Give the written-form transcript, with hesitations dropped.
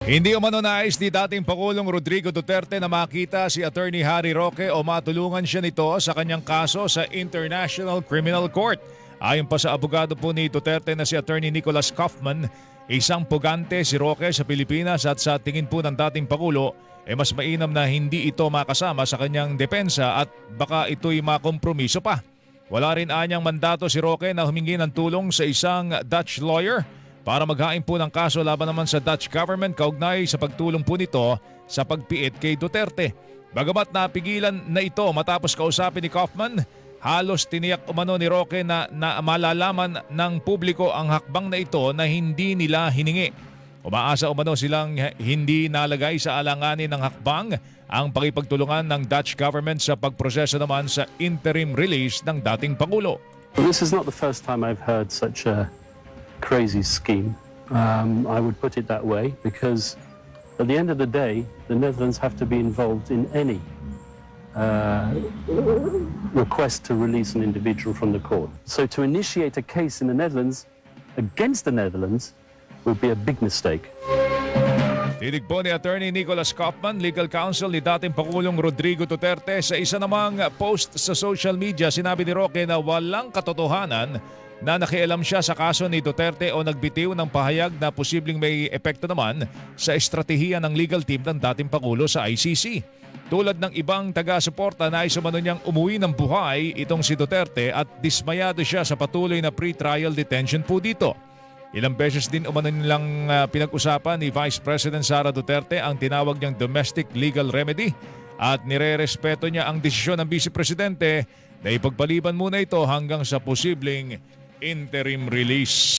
Hindi umano nais ni dating Pangulong Rodrigo Duterte na makita si Attorney Harry Roque o matulungan siya nito sa kanyang kaso sa International Criminal Court. Ayon pa sa abogado po ni Duterte na si Attorney Nicholas Kaufman, isang pugante si Roque sa Pilipinas at sa tingin po ng dating Pangulo, mas mainam na hindi ito makasama sa kanyang depensa at baka ito'y makompromiso pa. Wala rin anyang mandato si Roque na humingi ng tulong sa isang Dutch lawyer para maghain po ng kaso laban naman sa Dutch government kaugnay sa pagtulong po nito sa pagpiit kay Duterte. Bagamat napigilan na ito matapos kausapin ni Kaufman, halos tiniyak umano ni Roque na malalaman ng publiko ang hakbang na ito na hindi nila hiningi. Umaasa umano silang hindi nalagay sa alanganin ng hakbang ang pakipagtulungan ng Dutch government sa pagproseso naman sa interim release ng dating Pangulo. This is not the first time I've heard such a crazy scheme. I would put it that way because at the end of the day, the Netherlands have to be involved in any request to release an individual from the court. So to initiate a case in the Netherlands against the Netherlands would be a big mistake. Tinig po ni Attorney Nicholas Kaufman, legal counsel ni dating Pangulong Rodrigo Duterte. Sa isa namang post sa social media, sinabi ni Roque na walang katotohanan na nakialam siya sa kaso ni Duterte o nagbitiw ng pahayag na posibleng may epekto naman sa estratehiya ng legal team ng dating Pangulo sa ICC. Tulad ng ibang taga-suporta na isumano niyang umuwi ng buhay itong si Duterte at dismayado siya sa patuloy na pre-trial detention po dito. Ilang beses din umano nilang pinag-usapan ni Vice President Sara Duterte ang tinawag niyang domestic legal remedy at nire-respeto niya ang desisyon ng Vice Presidente na ipagpaliban muna ito hanggang sa posibleng interim release.